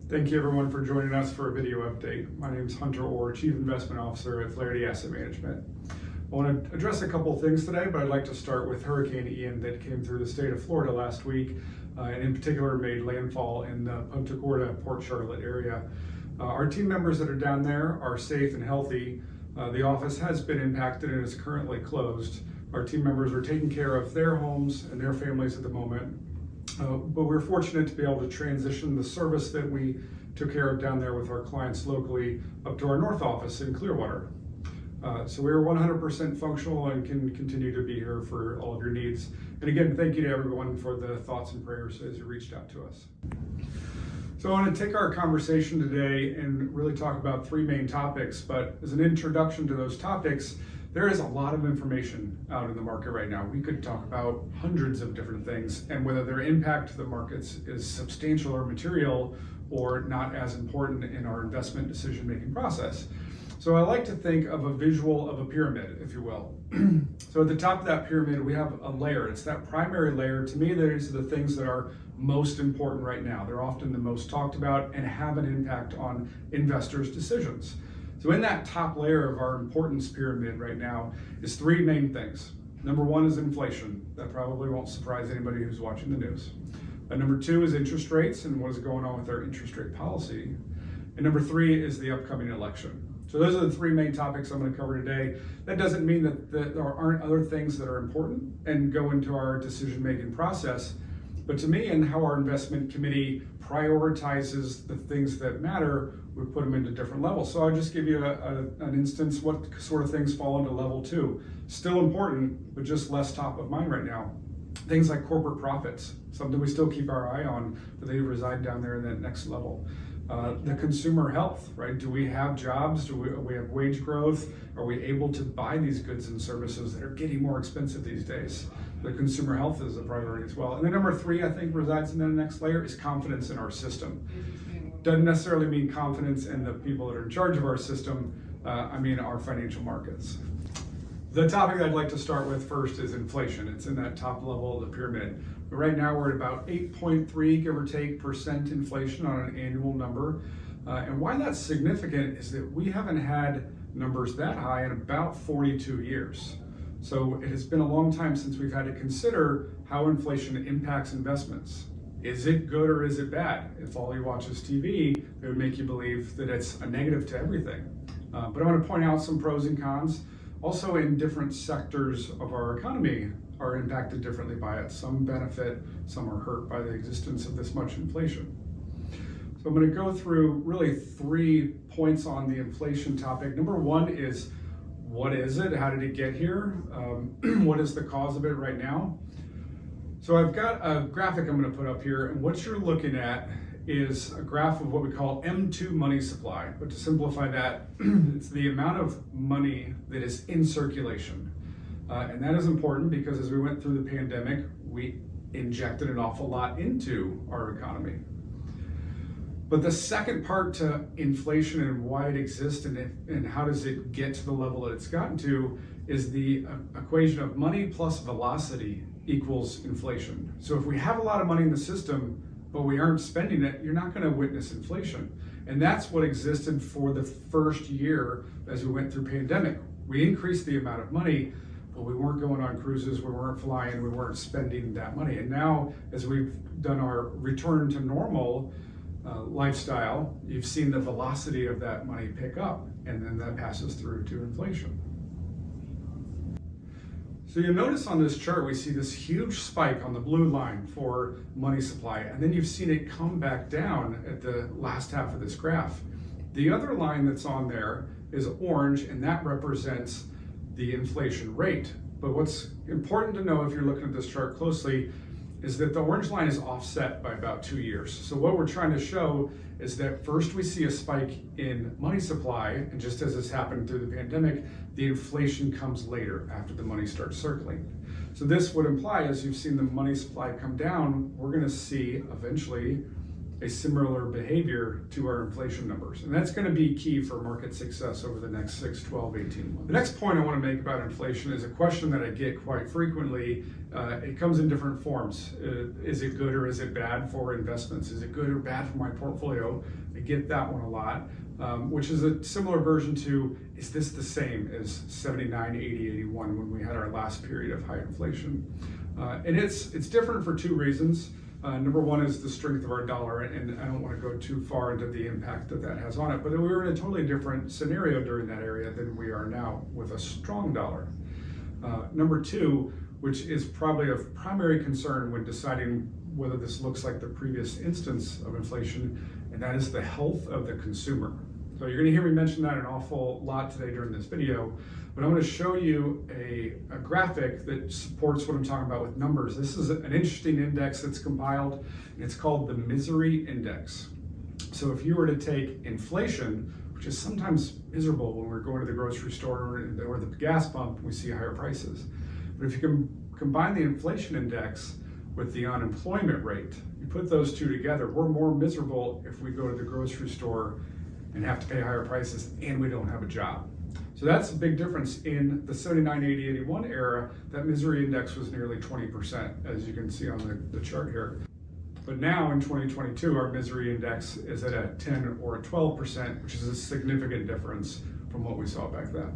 Thank you everyone for joining us for a video update. My name is Hunter Orr, Chief Investment Officer at Flaharty Asset Management. I want to address a couple of things today, but I'd like to start with Hurricane Ian that came through the state of Florida last week, and in particular made landfall in the Punta Gorda, Port Charlotte area. Our team members that are down there are safe and healthy. The office has been impacted and is currently closed. Our team members are taking care of their homes and their families at the moment. But we're fortunate to be able to transition the service that we took care of down there with our clients locally up to our north office in Clearwater. So we're 100% functional and can continue to be here for all of your needs. And again, thank you to everyone for the thoughts and prayers as you reached out to us. So I want to take our conversation today and really talk about three main topics, but as an introduction to those topics, there is a lot of information out in the market right now. We could talk about hundreds of different things and whether their impact to the markets is substantial or material or not as important in our investment decision-making process. So I like to think of a visual of a pyramid, if you will. So at the top of that pyramid, we have a layer. It's that primary layer. To me, these are the things that are most important right now. They're often the most talked about and have an impact on investors' decisions. So in that top layer of our importance pyramid right now is three main things. Number one is inflation. That probably won't surprise anybody who's watching the news. Number two is interest rates and what is going on with our interest rate policy. And number three is the upcoming election. So those are the three main topics I'm going to cover today. That doesn't mean that there aren't other things that are important and go into our decision-making process. But to me, and how our investment committee prioritizes the things that matter, we put them into different levels. So I'll just give you an instance, what sort of things fall into level two. Still important, but just less top of mind right now. Things like corporate profits, something we still keep our eye on, but they reside down there in that next level. The consumer health, right? Do we have jobs? Do we have wage growth? Are we able to buy these goods and services that are getting more expensive these days? The consumer health is a priority as well. And then number three, I think, resides in the next layer is confidence in our system. Doesn't necessarily mean confidence in the people that are in charge of our system. I mean our financial markets. The topic I'd like to start with first is inflation. It's in that top level of the pyramid. But right now we're at about 8.3, give or take, % inflation on an annual number. And why that's significant is that we haven't had numbers that high in about 42 years. So it has been a long time since we've had to consider how inflation impacts investments. Is it good or is it bad? If all you watch is TV, it would make you believe that it's a negative to everything. But I want to point out some pros and cons. Also, in different sectors of our economy are impacted differently by it. Some benefit, some are hurt by the existence of this much inflation. So I'm going to go through really 3 points on the inflation topic. Number one is, what is it? How did it get here? What is the cause of it right now? So I've got a graphic I'm going to put up here, and what you're looking at is a graph of what we call M2 money supply. But to simplify that, it's the amount of money that is in circulation. And that is important because as we went through the pandemic, we injected an awful lot into our economy. But the second part to inflation and why it exists and how does it get to the level that it's gotten to is the equation of money plus velocity equals inflation. So if we have a lot of money in the system, but we aren't spending it, you're not going to witness inflation. And that's what existed for the first year as we went through pandemic. We increased the amount of money, but we weren't going on cruises, we weren't flying, we weren't spending that money. And now, as we've done our return to normal lifestyle, you've seen the velocity of that money pick up, and then that passes through to inflation. So you'll notice on this chart, we see this huge spike on the blue line for money supply, and then you've seen it come back down at the last half of this graph. The other line that's on there is orange, and that represents the inflation rate. But what's important to know if you're looking at this chart closely is that the orange line is offset by about 2 years. So what we're trying to show is that first we see a spike in money supply, and just as this happened through the pandemic, the inflation comes later after the money starts circling. So this would imply, as you've seen the money supply come down, we're gonna see eventually a similar behavior to our inflation numbers. And that's going to be key for market success over the next 6, 12, 18 months. The next point I want to make about inflation is a question that I get quite frequently. It comes in different forms. Is it good or is it bad for investments? Is it good or bad for my portfolio? I get that one a lot, which is a similar version to, is this the same as 79, 80, 81 when we had our last period of high inflation? And it's different for two reasons. Number one is the strength of our dollar, and I don't want to go too far into the impact that that has on it, but we were in a totally different scenario during that area than we are now with a strong dollar. Number two, which is probably of primary concern when deciding whether this looks like the previous instance of inflation, and that is the health of the consumer. So you're going to hear me mention that an awful lot today during this video, but I'm going to show you a graphic that supports what I'm talking about with numbers. This is an interesting index that's compiled, and it's called the Misery Index. So if you were to take inflation, which is sometimes miserable when we're going to the grocery store or the gas pump, we see higher prices. But if you can combine the inflation index with the unemployment rate, you put those two together, we're more miserable if we go to the grocery store and have to pay higher prices and we don't have a job. So that's a big difference. In the 79, 80, 81 era, that misery index was nearly 20%, as you can see on the chart here. But now in 2022, our misery index is at a 10 or a 12%, which is a significant difference from what we saw back then.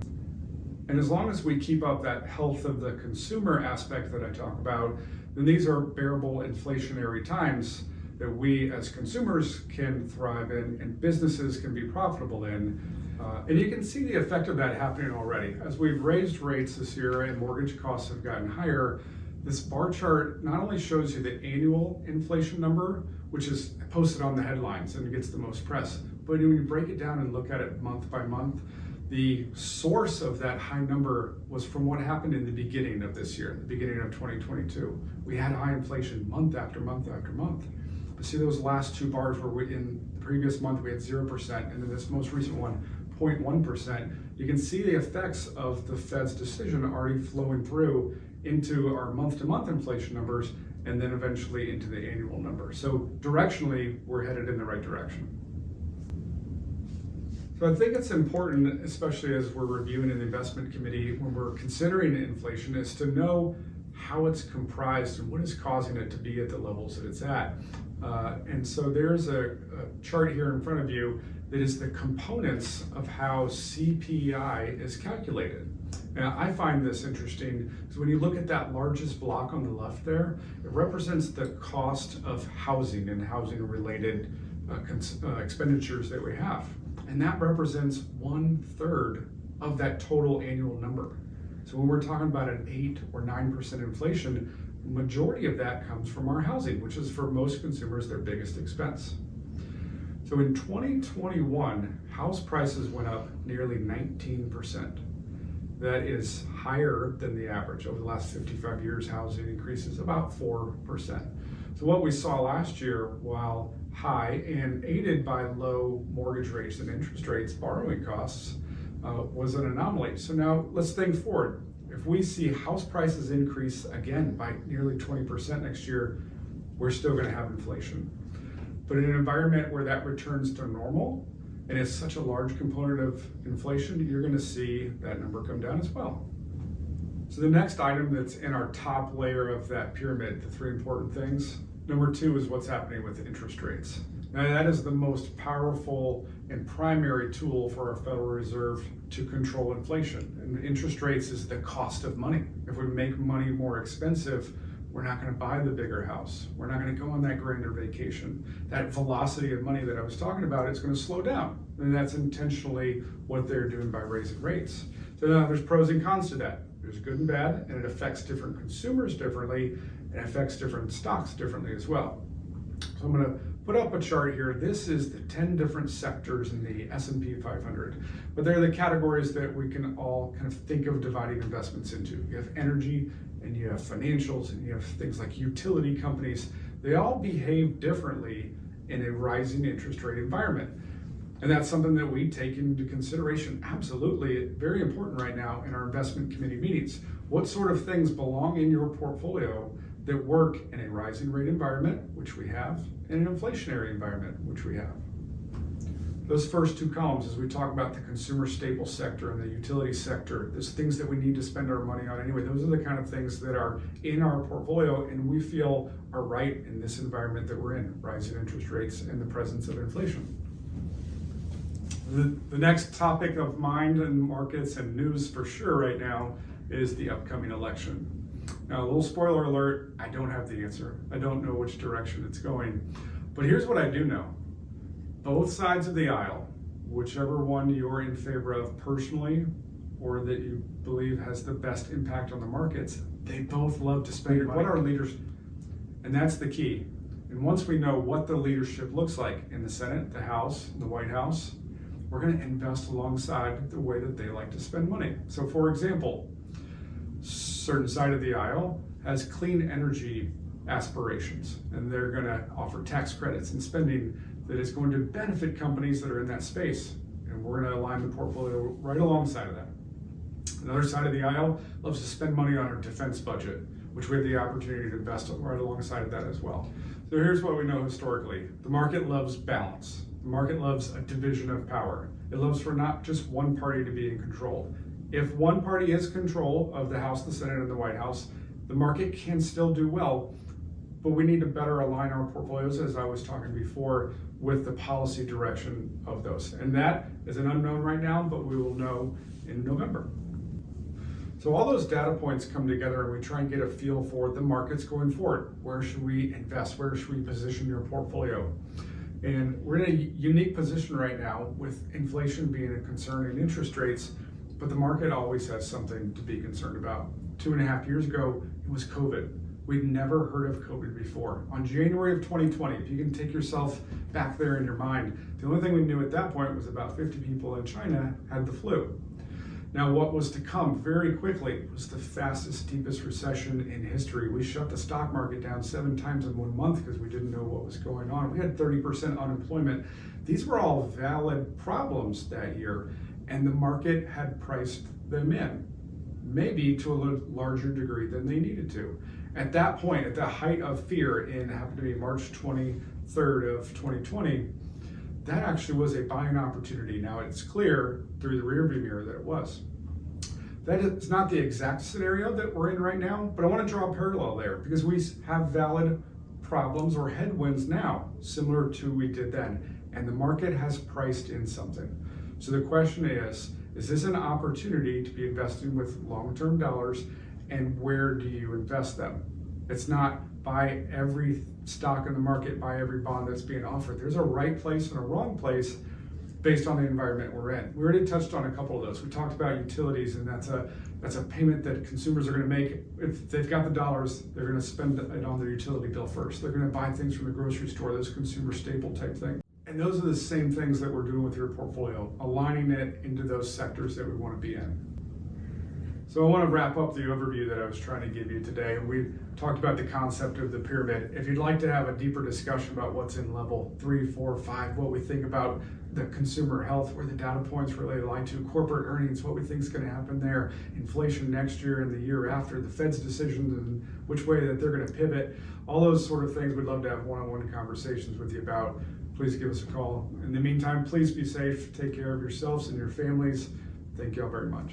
And as long as we keep up that health of the consumer aspect that I talk about, then these are bearable inflationary times that we as consumers can thrive in and businesses can be profitable in. And you can see the effect of that happening already. As we've raised rates this year and mortgage costs have gotten higher, this bar chart not only shows you the annual inflation number, which is posted on the headlines and gets the most press, but when you break it down and look at it month by month, the source of that high number was from what happened in the beginning of this year, the beginning of 2022. We had high inflation month after month after month. But see those last two bars where in the previous month we had 0%, and then this most recent one, 0.1%. You can see the effects of the Fed's decision already flowing through into our month-to-month inflation numbers, and then eventually into the annual number. So directionally, we're headed in the right direction. So I think it's important, especially as we're reviewing an investment committee, when we're considering inflation, is to know how it's comprised and what is causing it to be at the levels that it's at. And so there's a chart here in front of you that is the components of how CPI is calculated. And I find this interesting because when you look at that largest block on the left there, it represents the cost of housing and housing related expenditures that we have. And that represents 1/3 of that total annual number. So when we're talking about an 8 or 9% inflation, the majority of that comes from our housing, which is for most consumers their biggest expense. So in 2021, house prices went up nearly 19%. That is higher than the average. Over the last 55 years, housing increases about 4%. So what we saw last year, while high and aided by low mortgage rates and interest rates, borrowing costs, was an anomaly. So now let's think forward. If we see house prices increase again by nearly 20% next year, we're still going to have inflation. But in an environment where that returns to normal, and it's such a large component of inflation, you're going to see that number come down as well. So the next item that's in our top layer of that pyramid, the three important things, number 2 is what's happening with interest rates. Now that is the most powerful and primary tool for our Federal Reserve to control inflation. And interest rates is the cost of money. If we make money more expensive, we're not going to buy the bigger house. We're not going to go on that grander vacation. That velocity of money that I was talking about is going to slow down. And that's intentionally what they're doing by raising rates. So now there's pros and cons to that. There's good and bad, and it affects different consumers differently, and it affects different stocks differently as well. So I'm going to put up a chart here. This is the 10 different sectors in the S&P 500, but they're the categories that we can all kind of think of dividing investments into. You have energy, and you have financials, and you have things like utility companies. They all behave differently in a rising interest rate environment. And that's something that we take into consideration. Absolutely, very important right now in our investment committee meetings. What sort of things belong in your portfolio that work in a rising rate environment, which we have, and an inflationary environment, which we have? Those first two columns, as we talk about the consumer staple sector and the utility sector, there's things that we need to spend our money on anyway. Those are the kind of things that are in our portfolio and we feel are right in this environment that we're in, rising interest rates and the presence of inflation. The next topic of mind and markets and news for sure right now is the upcoming election. Now, a little spoiler alert, I don't have the answer. I don't know which direction it's going. But here's what I do know. Both sides of the aisle, whichever one you're in favor of personally or that you believe has the best impact on the markets, they both love to spend money. What are leaders? And that's the key. And once we know what the leadership looks like in the Senate, the House, the White House, we're going to invest alongside the way that they like to spend money. So for example, certain side of the aisle has clean energy aspirations, and they're going to offer tax credits and spending that is going to benefit companies that are in that space. And we're going to align the portfolio right alongside of that. Another side of the aisle loves to spend money on our defense budget, which we have the opportunity to invest right alongside of that as well. So here's what we know historically. The market loves balance. The market loves a division of power. It loves for not just one party to be in control. If one party is control of the House, the Senate, and the White House, the market can still do well, but we need to better align our portfolios, as I was talking before, with the policy direction of those. And that is an unknown right now, but we will know in November. So all those data points come together and we try and get a feel for the markets going forward. Where should we invest? Where should we position your portfolio? And we're in a unique position right now with inflation being a concern and interest rates, but the market always has something to be concerned about. 2.5 years ago, it was COVID. We'd never heard of COVID before. On January of 2020, if you can take yourself back there in your mind, the only thing we knew at that point was about 50 people in China had the flu. Now, what was to come very quickly was the fastest, deepest recession in history. We shut the stock market down 7 times in 1 month because we didn't know what was going on. We had 30% unemployment. These were all valid problems that year, and the market had priced them in, maybe to a larger degree than they needed to. At that point, at the height of fear, in happened to be March 23rd of 2020, that actually was a buying opportunity. Now it's clear through the rearview mirror that it was. That is not the exact scenario that we're in right now, but I want to draw a parallel there because we have valid problems or headwinds now, similar to we did then, and the market has priced in something. So the question is this an opportunity to be investing with long-term dollars, and where do you invest them? It's not buy every stock in the market, buy every bond that's being offered. There's a right place and a wrong place based on the environment we're in. We already touched on a couple of those. We talked about utilities, and that's a payment that consumers are going to make. If they've got the dollars, they're going to spend it on their utility bill first. They're going to buy things from the grocery store, those consumer staple type things. And those are the same things that we're doing with your portfolio, aligning it into those sectors that we want to be in. So I want to wrap up the overview that I was trying to give you today. And we talked about the concept of the pyramid. If you'd like to have a deeper discussion about what's in level 3, 4, 5, what we think about the consumer health, where the data points relate to corporate earnings, what we think is going to happen there, inflation next year and the year after, the Fed's decisions and which way that they're going to pivot, all those sort of things we'd love to have one-on-one conversations with you about. Please give us a call. In the meantime, please be safe. Take care of yourselves and your families. Thank you all very much.